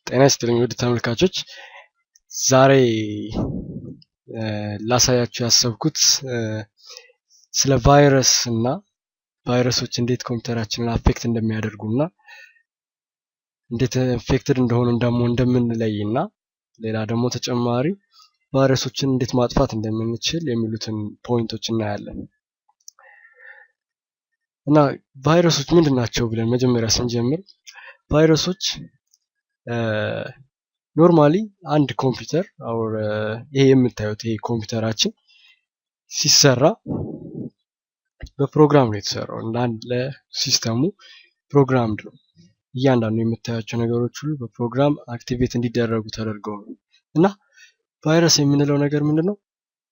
ጤና ይስጥልኝ ውድ ተመልካቾች፣ ዛሬ ላሳያችሁ ያሰብኩት ስለ ቫይረስ እና ቫይረሶች እንዴት ኮምፒውተራችንን አፌክት እንደሚያደርጉና እንዴት ኢንፌክትድ እንደሆኑ እንደምንለይና ሌላ ደግሞ ተጨማሪ ቫይረሶችን እንዴት ማጥፋት እንደምንችል የሚሉትን ፖይንቶች እናያለን። እና ቫይረሶች ምንድናቸው ብለን መጀመሪያ ስንጀምር ቫይረሶች ኖርማሊ አንድ ኮምፒውተር ይሄ የምታዩት ይሄ ኮምፒውተራችን ሲሰራ በፕሮግራም ነው የተሰራው እና ለሲስተሙ ፕሮግራምድ ነው። እያንዳንዱ የምታያቸው ነገሮች ሁሉ በፕሮግራም አክቲቬት እንዲደረጉ ተደርገው ነው። እና ቫይረስ የምንለው ነገር ምንድነው?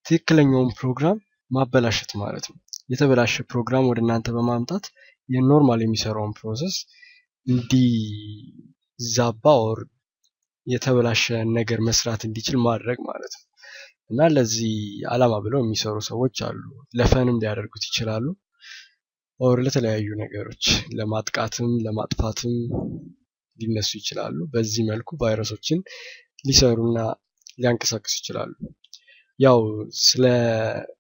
ትክክለኛውን ፕሮግራም ማበላሸት ማለት ነው። የተበላሸ ፕሮግራም ወደ እናንተ በማምጣት የኖርማል የሚሰራውን ፕሮሰስ እንዲዛባ ኦር የተበላሸ ነገር መስራት እንዲችል ማድረግ ማለት ነው። እና ለዚህ ዓላማ ብለው የሚሰሩ ሰዎች አሉ። ለፈንም ሊያደርጉት ይችላሉ ኦር ለተለያዩ ነገሮች ለማጥቃትም ለማጥፋትም ሊነሱ ይችላሉ። በዚህ መልኩ ቫይረሶችን ሊሰሩና ሊያንቀሳቅሱ ይችላሉ። ያው ስለ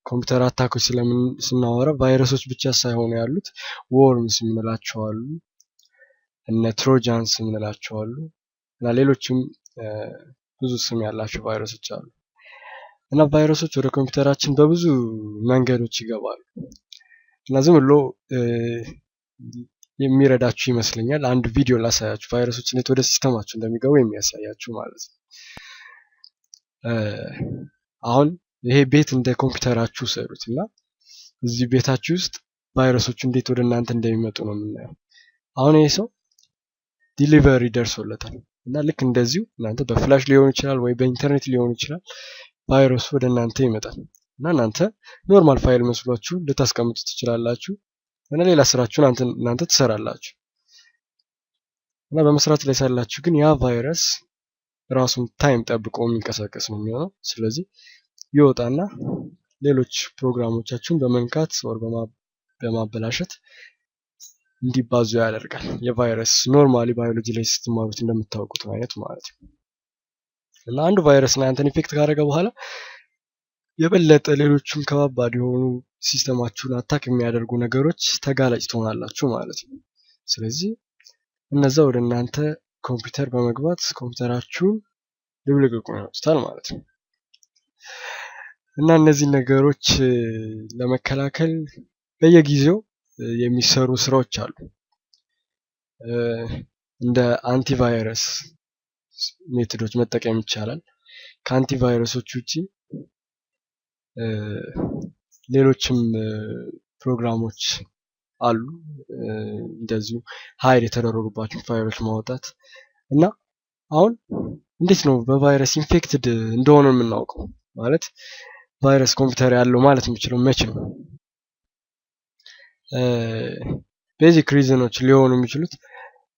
ኮምፒውተር አታኮች ስናወራ ቫይረሶች ብቻ ሳይሆኑ ያሉት ወርምስ የምንላቸው አሉ፣ እነ ትሮጃንስ የምንላቸው አሉ እና ሌሎችም ብዙ ስም ያላቸው ቫይረሶች አሉ። እና ቫይረሶች ወደ ኮምፒውተራችን በብዙ መንገዶች ይገባሉ እና ዝም ብሎ የሚረዳችሁ ይመስለኛል አንድ ቪዲዮ ላሳያችሁ፣ ቫይረሶች እንዴት ወደ ሲስተማችሁ እንደሚገቡ የሚያሳያችሁ ማለት ነው። አሁን ይሄ ቤት እንደ ኮምፒውተራችሁ ሰሩት እና እዚህ ቤታችሁ ውስጥ ቫይረሶች እንዴት ወደ እናንተ እንደሚመጡ ነው የምናየው። አሁን ይሄ ሰው ዲሊቨሪ ደርሶለታል እና ልክ እንደዚሁ እናንተ በፍላሽ ሊሆን ይችላል ወይ በኢንተርኔት ሊሆን ይችላል ቫይረሱ ወደ እናንተ ይመጣል እና እናንተ ኖርማል ፋይል መስሏችሁ ልታስቀምጡ ትችላላችሁ እና ሌላ ስራችሁን እናንተ ትሰራላችሁ እና በመስራት ላይ ሳላችሁ ግን ያ ቫይረስ ራሱን ታይም ጠብቆ የሚንቀሳቀስ ነው የሚሆነው። ስለዚህ ይወጣና ሌሎች ፕሮግራሞቻችሁን በመንካት ወር በማበላሸት እንዲባዙ ያደርጋል። የቫይረስ ኖርማሊ ባዮሎጂ ላይ ስትማሩት እንደምታውቁት አይነት ማለት ነው። እና አንዱ ቫይረስ እናንተን ኢፌክት ካደረገ በኋላ የበለጠ ሌሎችም ከባባድ የሆኑ ሲስተማችሁን አታክ የሚያደርጉ ነገሮች ተጋላጭ ትሆናላችሁ ማለት ነው። ስለዚህ እነዛ ወደ እናንተ ኮምፒውተር በመግባት ኮምፒውተራችሁን ልብልቅልቁን ያወጡታል ማለት ነው። እና እነዚህ ነገሮች ለመከላከል በየጊዜው የሚሰሩ ስራዎች አሉ። እንደ አንቲቫይረስ ሜቶዶች መጠቀም ይቻላል። ከአንቲቫይረሶች ውጪ ሌሎችም ፕሮግራሞች አሉ እንደዚሁ ሃይድ የተደረጉባቸው ፋይሎች ማውጣት። እና አሁን እንዴት ነው በቫይረስ ኢንፌክትድ እንደሆነ የምናውቀው? ማለት ቫይረስ ኮምፒውተር ያለው ማለት የምችለው መቼ ነው? ቤዚክ ሪዝኖች ሊሆኑ የሚችሉት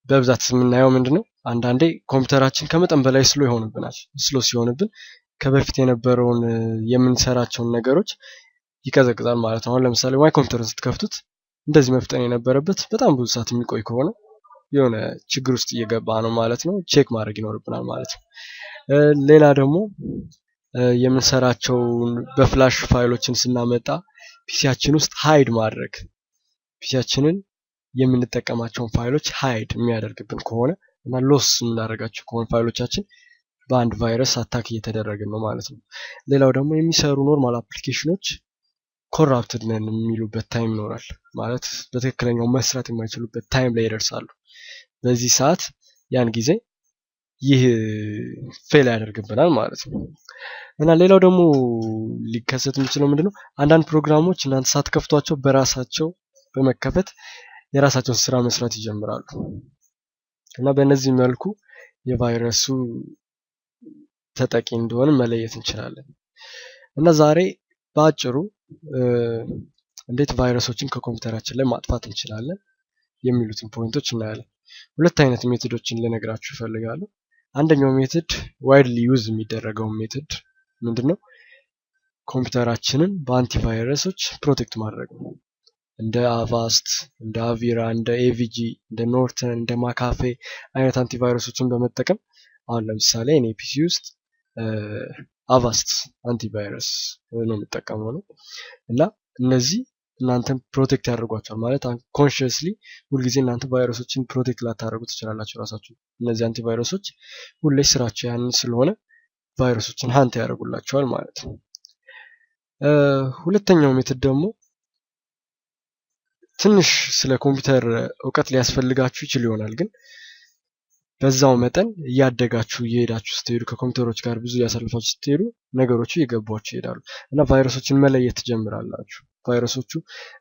በብዛት የምናየው ምንድነው? አንዳንዴ ኮምፒውተራችን ከመጠን በላይ ስሎ ይሆንብናል። ስሎ ሲሆንብን ከበፊት የነበረውን የምንሰራቸውን ነገሮች ይቀዘቅዛል ማለት ነው። አሁን ለምሳሌ ማይ ኮምፒውተርን ስትከፍቱት እንደዚህ መፍጠን የነበረበት በጣም ብዙ ሰዓት የሚቆይ ከሆነ የሆነ ችግር ውስጥ እየገባ ነው ማለት ነው። ቼክ ማድረግ ይኖርብናል ማለት ነው። ሌላ ደግሞ የምንሰራቸውን በፍላሽ ፋይሎችን ስናመጣ ፒሲያችን ውስጥ ሃይድ ማድረግ፣ ፒሲያችንን የምንጠቀማቸውን ፋይሎች ሃይድ የሚያደርግብን ከሆነ እና ሎስ የምናደርጋቸው ከሆነ ፋይሎቻችን በአንድ ቫይረስ አታክ እየተደረግን ነው ማለት ነው። ሌላው ደግሞ የሚሰሩ ኖርማል አፕሊኬሽኖች ኮራፕትድ ነን የሚሉበት ታይም ይኖራል። ማለት በትክክለኛው መስራት የማይችሉበት ታይም ላይ ይደርሳሉ። በዚህ ሰዓት ያን ጊዜ ይህ ፌል ያደርግብናል ማለት ነው። እና ሌላው ደግሞ ሊከሰት የሚችለው ምንድነው? አንዳንድ ፕሮግራሞች እናንተ ሳትከፍቷቸው በራሳቸው በመከፈት የራሳቸውን ስራ መስራት ይጀምራሉ እና በእነዚህ መልኩ የቫይረሱ ተጠቂ እንደሆነ መለየት እንችላለን። እና ዛሬ በአጭሩ እንዴት ቫይረሶችን ከኮምፒውተራችን ላይ ማጥፋት እንችላለን የሚሉትን ፖይንቶች እናያለን። ሁለት አይነት ሜቶዶችን ልነግራችሁ እፈልጋለሁ። አንደኛው ሜቶድ ዋይድሊ ዩዝ የሚደረገው ሜቶድ ምንድነው? ኮምፒውተራችንን በአንቲቫይረሶች ፕሮቴክት ማድረግ ነው። እንደ አቫስት፣ እንደ አቪራ፣ እንደ ኤቪጂ፣ እንደ ኖርተን፣ እንደ ማካፌ አይነት አንቲቫይረሶችን በመጠቀም አሁን ለምሳሌ እኔ ፒሲ ውስጥ አቫስት አንቲቫይረስ ነው የምጠቀመው ነው እና እነዚህ እናንተን ፕሮቴክት ያደርጓቸዋል ማለት ኮንሽስሊ ሁልጊዜ እናንተ ቫይረሶችን ፕሮቴክት ላታደርጉ ትችላላችሁ ራሳችሁ። እነዚህ አንቲቫይረሶች ሁሌ ስራቸው ያንን ስለሆነ ቫይረሶችን ሀንት ያደርጉላቸዋል ማለት ነው። ሁለተኛው ሜትድ ደግሞ ትንሽ ስለ ኮምፒውተር እውቀት ሊያስፈልጋችሁ ይችል ይሆናል፣ ግን በዛው መጠን እያደጋችሁ እየሄዳችሁ ስትሄዱ ከኮምፒውተሮች ጋር ብዙ እያሳልፋችሁ ስትሄዱ ነገሮቹ እየገባችሁ ይሄዳሉ እና ቫይረሶችን መለየት ትጀምራላችሁ። ቫይረሶቹ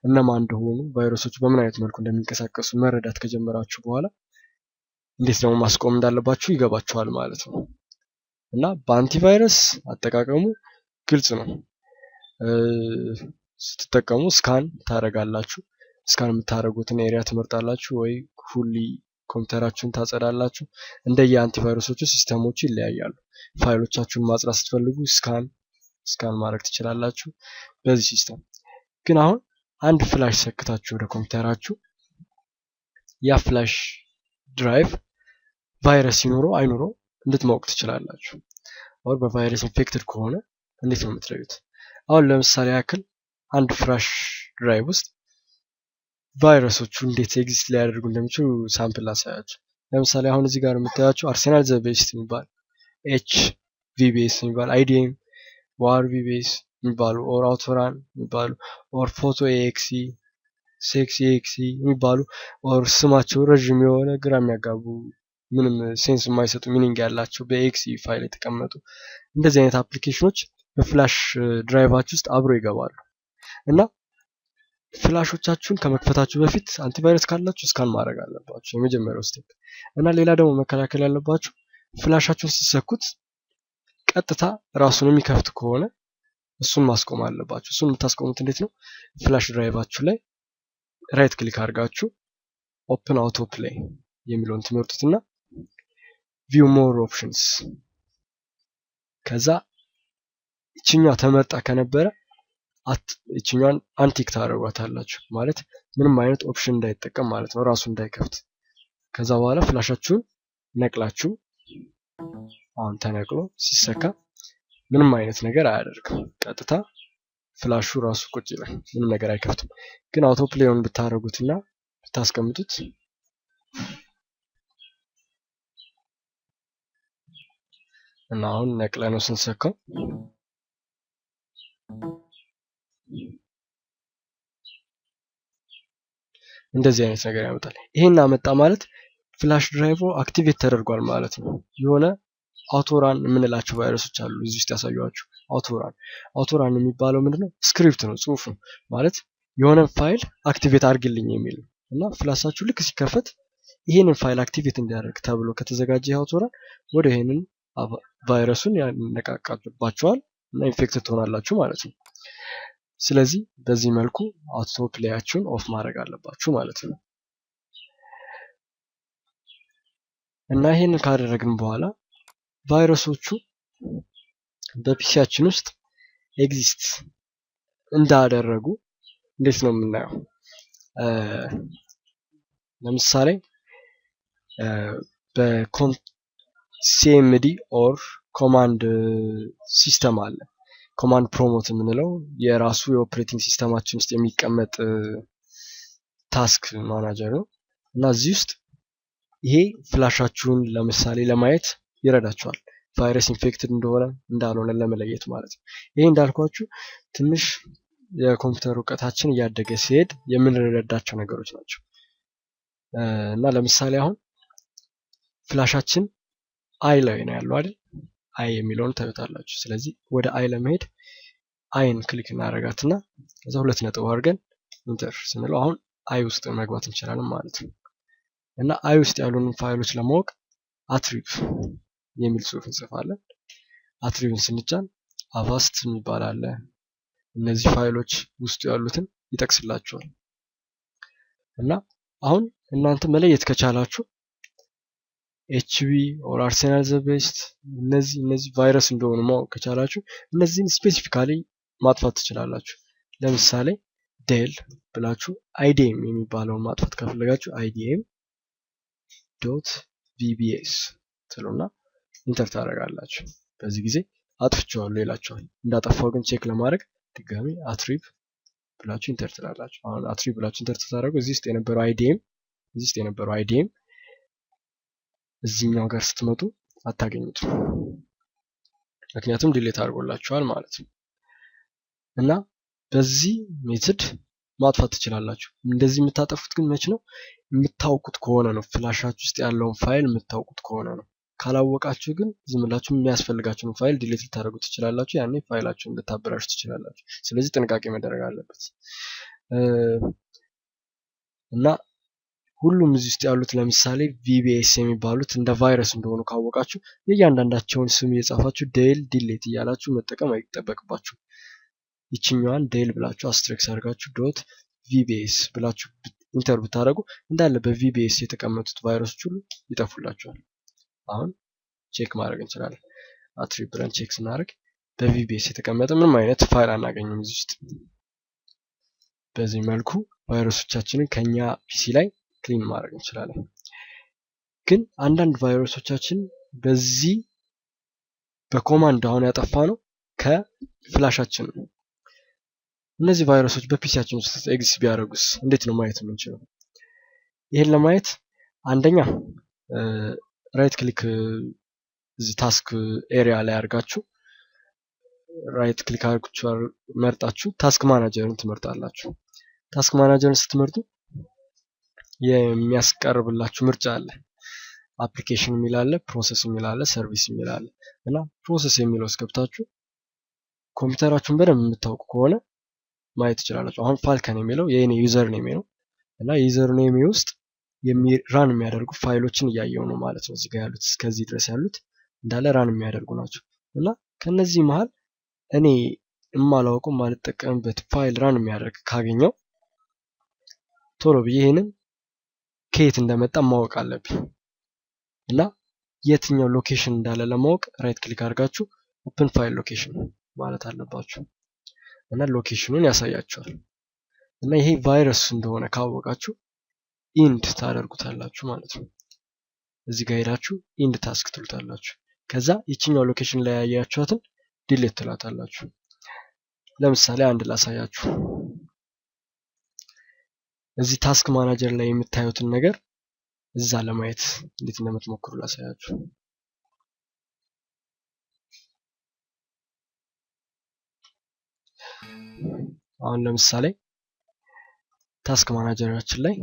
እነማን እንደሆኑ፣ ቫይረሶቹ በምን አይነት መልኩ እንደሚንቀሳቀሱ መረዳት ከጀመራችሁ በኋላ እንዴት ደግሞ ማስቆም እንዳለባችሁ ይገባችኋል ማለት ነው። እና በአንቲቫይረስ አጠቃቀሙ ግልጽ ነው። ስትጠቀሙ ስካን ታደርጋላችሁ። ስካን የምታደርጉትን ኤሪያ ትመርጣላችሁ ወይ ሁሊ ኮምፒውተራችሁን ታጸዳላችሁ። እንደየ አንቲቫይረሶቹ ሲስተሞቹ ይለያያሉ። ፋይሎቻችሁን ማጽዳት ስትፈልጉ ስካን ማድረግ ትችላላችሁ በዚህ ሲስተም። ግን አሁን አንድ ፍላሽ ሰክታችሁ ወደ ኮምፒውተራችሁ ያ ፍላሽ ድራይቭ ቫይረስ ሲኖረው አይኖረው እንድትማወቅ ትችላላችሁ። አሁን በቫይረስ ኢንፌክትድ ከሆነ እንዴት ነው የምትለዩት? አሁን ለምሳሌ ያክል አንድ ፍላሽ ድራይቭ ውስጥ ቫይረሶቹ እንዴት ኤግዚስት ሊያደርጉ እንደሚችሉ ሳምፕል ላሳያችሁ። ለምሳሌ አሁን እዚህ ጋር የምታያቸው አርሴናል ዘ ቤስት የሚባል HVBase የሚባል IDM ዋር ቪቤስ የሚባሉ ኦር አውቶራን የሚባሉ ኦር ፎቶ ኤክሲ ሴክሲ ኤክሲ የሚባሉ ኦር ስማቸው ረዥም የሆነ ግራ የሚያጋቡ ምንም ሴንስ የማይሰጡ ሚኒንግ ያላቸው በኤክሲ ፋይል የተቀመጡ እንደዚህ አይነት አፕሊኬሽኖች በፍላሽ ድራይቫችሁ ውስጥ አብሮ ይገባሉ እና ፍላሾቻችሁን ከመክፈታችሁ በፊት አንቲቫይረስ ካላችሁ ስካን ማድረግ አለባችሁ፣ የመጀመሪያው ስቴፕ። እና ሌላ ደግሞ መከላከል ያለባችሁ ፍላሻችሁን ስትሰኩት ቀጥታ ራሱን የሚከፍት ከሆነ እሱን ማስቆም አለባችሁ። እሱን የምታስቆሙት እንዴት ነው? ፍላሽ ድራይቫችሁ ላይ ራይት ክሊክ አድርጋችሁ ኦፕን አውቶ ፕሌይ የሚለውን ትመርጡትና ቪው ሞር ኦፕሽንስ፣ ከዛ ይችኛዋ ተመርጣ ከነበረ ይችኛዋን አንቲክ ታደርጓታላችሁ ማለት ምንም አይነት ኦፕሽን እንዳይጠቀም ማለት ነው፣ ራሱ እንዳይከፍት። ከዛ በኋላ ፍላሻችሁን ነቅላችሁ አሁን ተነቅሎ ሲሰካ ምንም አይነት ነገር አያደርግም፣ ቀጥታ ፍላሹ ራሱ ቁጭ ይላል፣ ምንም ነገር አይከፍትም። ግን አውቶ ፕሌይውን ብታደርጉትና ብታስቀምጡት እና አሁን ነቅለ ነው ስንሰካው እንደዚህ አይነት ነገር ያመጣል። ይሄን አመጣ ማለት ፍላሽ ድራይቭ አክቲቬት ተደርጓል ማለት ነው። የሆነ አውቶራን የምንላቸው ቫይረሶች አሉ እዚህ ውስጥ ያሳዩዋችሁ። አውቶራን የሚባለው ምንድነው? ስክሪፕት ነው፣ ጽሁፍ ነው ማለት የሆነ ፋይል አክቲቬት አድርግልኝ የሚል ነው እና ፍላሻችሁ ልክ ሲከፈት ይሄንን ፋይል አክቲቬት እንዲያደርግ ተብሎ ከተዘጋጀ አውቶራን ወደ ይሄንን ቫይረሱን ያነቃቃባቸዋል እና ኢንፌክትድ ትሆናላችሁ ማለት ነው። ስለዚህ በዚህ መልኩ አውቶ ፕሌያችሁን ኦፍ ማድረግ አለባችሁ ማለት ነው። እና ይሄንን ካደረግን በኋላ ቫይረሶቹ በፒሲያችን ውስጥ ኤግዚስት እንዳደረጉ እንዴት ነው የምናየው? ለምሳሌ በሲኤምዲ ኦር ኮማንድ ሲስተም አለ። ኮማንድ ፕሮሞት የምንለው የራሱ የኦፕሬቲንግ ሲስተማችን ውስጥ የሚቀመጥ ታስክ ማናጀር ነው እና እዚህ ውስጥ ይሄ ፍላሻችሁን ለምሳሌ ለማየት ይረዳችኋል፣ ቫይረስ ኢንፌክትድ እንደሆነ እንዳልሆነ ለመለየት ማለት ነው። ይሄ እንዳልኳችሁ ትንሽ የኮምፒውተር እውቀታችን እያደገ ሲሄድ የምንረዳቸው ነገሮች ናቸው እና ለምሳሌ አሁን ፍላሻችን አይ ላይ ነው ያለው አይደል? አይ የሚለውን ታዩታላችሁ። ስለዚህ ወደ አይ ለመሄድ አይን ክሊክ እናደርጋትና ከዛ 2 ነጥብ አድርገን ኢንተር ስንለው አሁን አይ ውስጥ መግባት እንችላለን ማለት ነው። እና አይ ውስጥ ያሉንን ፋይሎች ለማወቅ አትሪብ የሚል ጽሑፍ እንጽፋለን። አትሪብን ስንጫን አቫስት የሚባል አለ። እነዚህ ፋይሎች ውስጡ ያሉትን ይጠቅስላችኋል። እና አሁን እናንተ መለየት ከቻላችሁ ኤችቪ ኦር አርሴናል ዘ ቤስት እነዚህ ቫይረስ እንደሆኑ ማወቅ ከቻላችሁ እነዚህን ስፔሲፊካሊ ማጥፋት ትችላላችሁ። ለምሳሌ ዴል ብላችሁ አይዲኤም የሚባለውን ማጥፋት ከፈለጋችሁ አይዲኤም ዶት ቪቢኤስ ትሉና ኢንተር ታደርጋላችሁ። በዚህ ጊዜ አጥፍቼዋለሁ ይላችኋል። እንዳጠፋው ግን ቼክ ለማድረግ ድጋሚ አትሪብ ብላችሁ ኢንተር ትላላችሁ። አሁን አትሪብ ብላችሁ ኢንተር ታደርጉ እዚህ ውስጥ የነበረው አይዲኤም እዚህኛው ጋር ስትመጡ አታገኙትም፣ ምክንያቱም ዲሌት አድርጎላችኋል ማለት ነው። እና በዚህ ሜትድ ማጥፋት ትችላላችሁ። እንደዚህ የምታጠፉት ግን መች ነው? የምታውቁት ከሆነ ነው። ፍላሻችሁ ውስጥ ያለውን ፋይል የምታውቁት ከሆነ ነው። ካላወቃችሁ ግን ዝም ብላችሁ የሚያስፈልጋችሁን ፋይል ዲሌት ልታደርጉ ትችላላችሁ። ያኔ ፋይላችሁን ልታበላሹ ትችላላችሁ። ስለዚህ ጥንቃቄ መደረግ አለበት እና ሁሉም እዚህ ውስጥ ያሉት ለምሳሌ ቪቢኤስ የሚባሉት እንደ ቫይረስ እንደሆኑ ካወቃችሁ የእያንዳንዳቸውን ስም እየጻፋችሁ ዴል ዲሌት እያላችሁ መጠቀም አይጠበቅባችሁ። ይችኛዋን ዴል ብላችሁ አስትሪክስ አድርጋችሁ ዶት ቪቢኤስ ብላችሁ ኢንተር ብታደርጉ እንዳለ በቪቢኤስ የተቀመጡት ቫይረሶች ሁሉ ይጠፉላችኋል። አሁን ቼክ ማድረግ እንችላለን። አትሪብ ብለን ቼክ ስናደርግ በቪቢኤስ የተቀመጠ ምንም አይነት ፋይል አናገኝም እዚህ ውስጥ። በዚህ መልኩ ቫይረሶቻችንን ከኛ ፒሲ ላይ ክሊን ማድረግ እንችላለን። ግን አንዳንድ ቫይረሶቻችን በዚህ በኮማንድ አሁን ያጠፋ ነው ከፍላሻችን ነው። እነዚህ ቫይረሶች በፒሲያችን ውስጥ ኤግዚስት ቢያደርጉስ እንዴት ነው ማየት የምንችለው? ይሄን ለማየት አንደኛ ራይት ክሊክ እዚህ ታስክ ኤሪያ ላይ አድርጋችሁ ራይት ክሊክ አድርጋችሁ መርጣችሁ ታስክ ማናጀርን ትመርጣላችሁ። ታስክ ማናጀርን ስትመርጡ የሚያስቀርብላችሁ ምርጫ አለ። አፕሊኬሽን የሚል አለ፣ ፕሮሰስ የሚል አለ፣ ሰርቪስ የሚል አለ እና ፕሮሰስ የሚለው ውስጥ ገብታችሁ ኮምፒውተራችሁን በደንብ የምታውቁ ከሆነ ማየት ትችላላችሁ። አሁን ፋልከን የሚለው የኔ ዩዘር ኔም ነው እና ዩዘር ኔም ውስጥ ራን የሚያደርጉ ፋይሎችን እያየው ነው ማለት ነው። እዚህ ጋር ያሉት እስከዚህ ድረስ ያሉት እንዳለ ራን የሚያደርጉ ናቸው እና ከነዚህ መሃል እኔ የማላውቀው ማልጠቀምበት ፋይል ራን የሚያደርግ ካገኘው ቶሎ ብዬ ይሄንን ከየት እንደመጣ ማወቅ አለብኝ እና የትኛው ሎኬሽን እንዳለ ለማወቅ ራይት ክሊክ አድርጋችሁ ኦፕን ፋይል ሎኬሽን ማለት አለባችሁ እና ሎኬሽኑን ያሳያችኋል። እና ይሄ ቫይረስ እንደሆነ ካወቃችሁ ኢንድ ታደርጉታላችሁ ማለት ነው። እዚህ ጋር ሄዳችሁ ኢንድ ታስክ ትሉታላችሁ። ከዛ ይችኛው ሎኬሽን ላይ ያያችኋትን ዲሌት ትላታላችሁ። ለምሳሌ አንድ ላሳያችሁ። እዚህ ታስክ ማናጀር ላይ የምታዩትን ነገር እዛ ለማየት እንዴት እንደምትሞክሩ ላሳያችሁ። አሁን ለምሳሌ ታስክ ማናጀራችን ላይ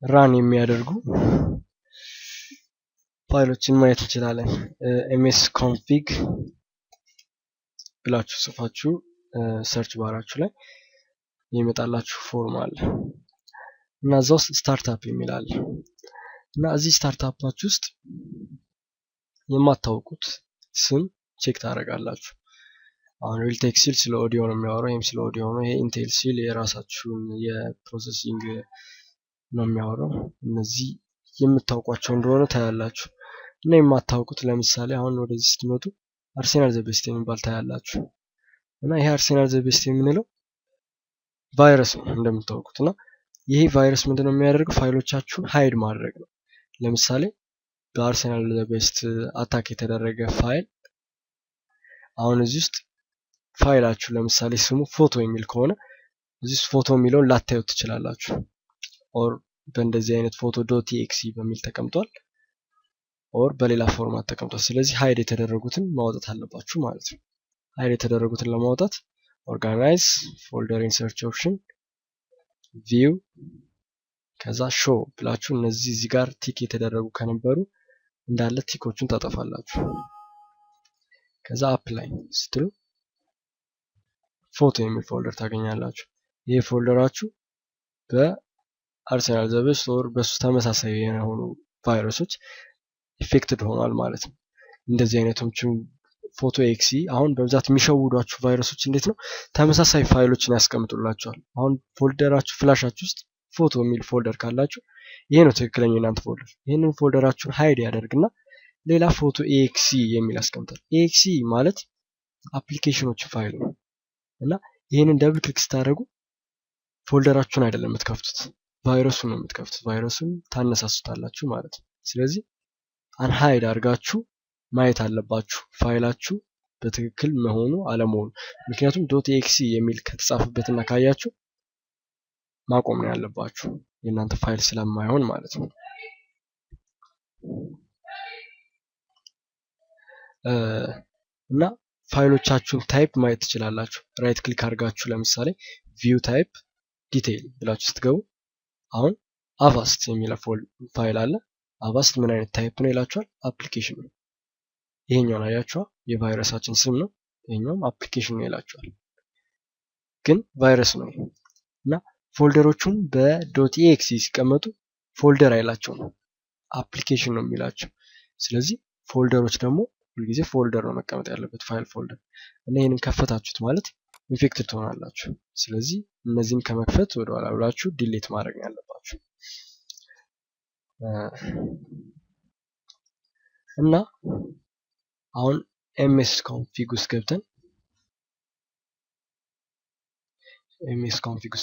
ራን የሚያደርጉ ፋይሎችን ማየት እንችላለን። ኤምኤስ ኮንፊግ ብላችሁ ጽፋችሁ ሰርች ባራችሁ ላይ የሚመጣላችሁ ፎርም አለ እና እዛ ውስጥ ስታርታፕ የሚል አለ እና እዚህ ስታርታፓችሁ ውስጥ የማታውቁት ስም ቼክ ታደርጋላችሁ። አሁን ሪልቴክ ሲል ስለ ኦዲዮ ነው የሚያወራው፣ ይሄም ስለ ኦዲዮ ነው። ይሄ ኢንቴል ሲል የራሳችሁን የፕሮሰሲንግ ነው የሚያወራው። እነዚህ የምታውቋቸው እንደሆነ ታያላችሁ እና የማታውቁት ለምሳሌ አሁን ወደዚህ ስትመጡ አርሴናል ዘ ቤስት የሚባል ታያላችሁ እና ይሄ አርሴናል ዘ ቤስት የምንለው ቫይረስ ነው እንደምታውቁት እና ይሄ ቫይረስ ምንድነው የሚያደርገው? ፋይሎቻችሁን ሃይድ ማድረግ ነው። ለምሳሌ በአርሴናል ዘ ቤስት አታክ የተደረገ ፋይል አሁን እዚህ ውስጥ ፋይላችሁ ለምሳሌ ስሙ ፎቶ የሚል ከሆነ እዚህ ውስጥ ፎቶ የሚለውን ላታዩት ትችላላችሁ። ኦር በእንደዚህ አይነት ፎቶ ዶት ኤክሲ በሚል ተቀምጧል፣ ኦር በሌላ ፎርማት ተቀምጧል። ስለዚህ ሃይድ የተደረጉትን ማውጣት አለባችሁ ማለት ነው። ሃይድ የተደረጉትን ለማውጣት ኦርጋናይዝ ፎልደር ኢንሰርች ኦፕሽን ቪው ከዛ ሾው ብላችሁ እነዚህ እዚህ ጋር ቲክ የተደረጉ ከነበሩ እንዳለ ቲኮቹን ታጠፋላችሁ። ከዛ አፕላይ ስትሉ ፎቶ የሚል ፎልደር ታገኛላችሁ። ይሄ ፎልደራችሁ በአርሴናል ዘ ቤስት ኦር በሱ ተመሳሳይ የሆኑ ቫይረሶች ኢፌክትድ ሆኗል ማለት ነው። እንደዚህ አይነቶቹ ፎቶ ኤክሲ አሁን በብዛት የሚሸውዷችሁ ቫይረሶች እንዴት ነው? ተመሳሳይ ፋይሎችን ያስቀምጡላችኋል። አሁን ፎልደራችሁ ፍላሻችሁ ውስጥ ፎቶ የሚል ፎልደር ካላችሁ ይሄ ነው ትክክለኛ የእናንተ ፎልደር። ይህንን ፎልደራችሁን ሃይድ ያደርግና ሌላ ፎቶ ኤክሲ የሚል አስቀምጣል። ኤክሲ ማለት አፕሊኬሽኖች ፋይል ነው እና ይህንን ደብል ክሊክ ስታደርጉ ፎልደራችሁን አይደለም የምትከፍቱት፣ ቫይረሱን ነው የምትከፍቱት። ቫይረሱን ታነሳሱታላችሁ ማለት ነው። ስለዚህ አንሃይድ አድርጋችሁ ማየት አለባችሁ ፋይላችሁ በትክክል መሆኑ አለመሆኑ። ምክንያቱም ዶት ኤክሲ የሚል ከተጻፈበትና ካያችሁ ማቆም ነው ያለባችሁ የእናንተ ፋይል ስለማይሆን ማለት ነው። እና ፋይሎቻችሁን ታይፕ ማየት ትችላላችሁ። ራይት ክሊክ አድርጋችሁ ለምሳሌ ቪው ታይፕ ዲቴይል ብላችሁ ስትገቡ አሁን አቫስት የሚለው ፋይል አለ። አቫስት ምን አይነት ታይፕ ነው ይላችኋል? አፕሊኬሽን ነው። ይሄኛውን አያችኋል? የቫይረሳችን ስም ነው። ይሄኛውም አፕሊኬሽን ነው ይላችኋል፣ ግን ቫይረስ ነው። እና ፎልደሮቹን በዶት ኤክሲ ሲቀመጡ ፎልደር አይላቸው ነው፣ አፕሊኬሽን ነው የሚላቸው። ስለዚህ ፎልደሮች ደግሞ ሁልጊዜ ፎልደር ነው መቀመጥ ያለበት፣ ፋይል ፎልደር። እና ይህንን ከፈታችሁት ማለት ኢንፌክትድ ትሆናላችሁ። ስለዚህ እነዚህን ከመክፈት ወደኋላ ብላችሁ ዲሌት ማድረግ ያለባችሁ። እና አሁን ኤምኤስ ኮንፊግ ውስጥ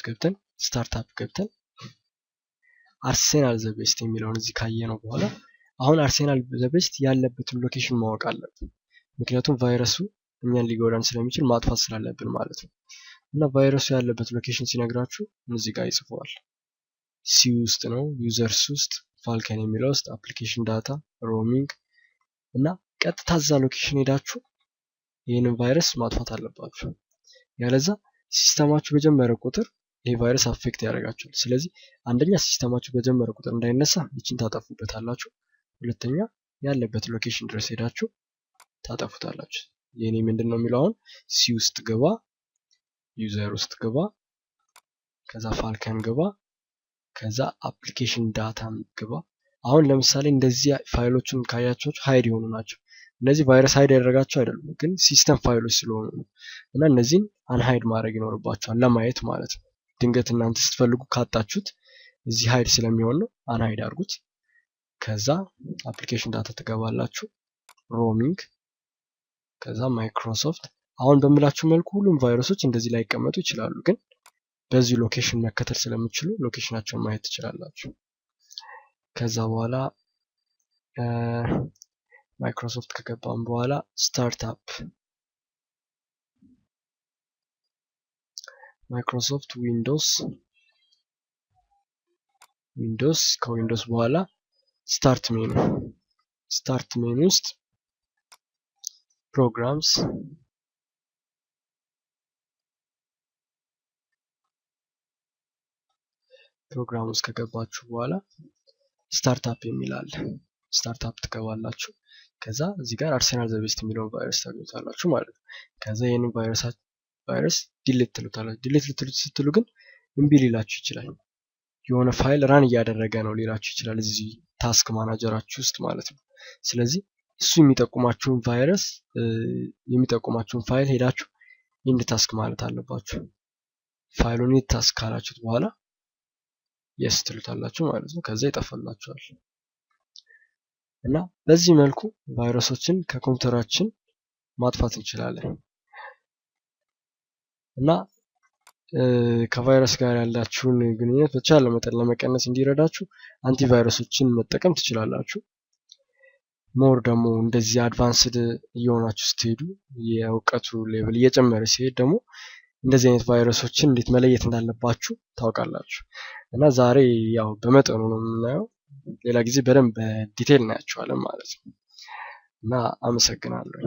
ገብተን ስታርታፕ ገብተን አርሴናል ዘቤስት የሚለውን እዚህ ካየነው በኋላ አሁን አርሴናል ዘቤስት ያለበትን ሎኬሽን ማወቅ አለብን። ምክንያቱም ቫይረሱ እኛን ሊጎዳን ስለሚችል ማጥፋት ስላለብን ማለት ነው። እና ቫይረሱ ያለበት ሎኬሽን ሲነግራችሁ እዚህ ጋር ይጽፈዋል። ሲ ውስጥ ነው፣ ዩዘርስ ውስጥ፣ ፋልከን የሚለው ውስጥ፣ አፕሊኬሽን ዳታ፣ ሮሚንግ እና ቀጥታ እዛ ሎኬሽን ሄዳችሁ ይህንን ቫይረስ ማጥፋት አለባችሁ። ያለዛ ሲስተማችሁ በጀመረ ቁጥር ይህ ቫይረስ አፌክት ያደርጋችኋል። ስለዚህ አንደኛ ሲስተማችሁ በጀመረ ቁጥር እንዳይነሳ ይችን ታጠፉበታላችሁ። ሁለተኛ ያለበት ሎኬሽን ድረስ ሄዳችሁ ታጠፉታላችሁ። የኔ ምንድን ነው የሚለው አሁን ሲ ውስጥ ግባ፣ ዩዘር ውስጥ ግባ፣ ከዛ ፋልከን ግባ፣ ከዛ አፕሊኬሽን ዳታ ግባ። አሁን ለምሳሌ እንደዚህ ፋይሎችን ካያችሁ ሃይድ የሆኑ ናቸው። እነዚህ ቫይረስ ሃይድ ያደረጋቸው አይደሉም፣ ግን ሲስተም ፋይሎች ስለሆኑ ነው። እና እነዚህን አንሃይድ ማድረግ ይኖርባቸዋል ለማየት ማለት ነው። ድንገት እናንተ ስትፈልጉ ካጣችሁት እዚህ ሃይድ ስለሚሆን ነው። አንሃይድ አድርጉት። ከዛ አፕሊኬሽን ዳታ ትገባላችሁ፣ ሮሚንግ፣ ከዛ ማይክሮሶፍት። አሁን በምላችሁ መልኩ ሁሉም ቫይረሶች እንደዚህ ላይ ይቀመጡ ይችላሉ፣ ግን በዚህ ሎኬሽን መከተል ስለምትችሉ ሎኬሽናቸውን ማየት ትችላላችሁ። ከዛ በኋላ ማይክሮሶፍት ከገባም በኋላ ስታርታፕ ማይክሮሶፍት ዊንዶውስ ከዊንዶውስ በኋላ ስታርት ሜኑ ውስጥ ፕሮግራምስ ውስጥ ከገባችሁ በኋላ ስታርታፕ የሚላል ስታርታፕ ትገባላችሁ። ከዛ እዚህ ጋር አርሴናል ዘቤስት የሚለውን ቫይረስ ታገኙታላችሁ ማለት ነው። ከዛ ይህንን ቫይረስ ዲሊት ትሉታላችሁ። ዲሊት ልትሉት ስትሉ ግን እምቢ ሊላችሁ ይችላል። የሆነ ፋይል ራን እያደረገ ነው ሊላችሁ ይችላል፣ እዚህ ታስክ ማናጀራችሁ ውስጥ ማለት ነው። ስለዚህ እሱ የሚጠቁማችሁን ፋይል ሄዳችሁ ኢንድ ታስክ ማለት አለባችሁ። ፋይሉን ኢንድ ታስክ ካላችሁት በኋላ የስ ትሉታላችሁ ማለት ነው። ከዛ ይጠፋላችኋል። እና በዚህ መልኩ ቫይረሶችን ከኮምፒውተራችን ማጥፋት እንችላለን። እና ከቫይረስ ጋር ያላችሁን ግንኙነት በተቻለ መጠን ለመቀነስ እንዲረዳችሁ አንቲቫይረሶችን መጠቀም ትችላላችሁ። ሞር ደግሞ እንደዚህ አድቫንስድ እየሆናችሁ ስትሄዱ የእውቀቱ ሌቭል እየጨመረ ሲሄድ ደግሞ እንደዚህ አይነት ቫይረሶችን እንዴት መለየት እንዳለባችሁ ታውቃላችሁ። እና ዛሬ ያው በመጠኑ ነው የምናየው፣ ሌላ ጊዜ በደንብ በዲቴል እናያቸዋለን ማለት ነው። እና አመሰግናለሁ።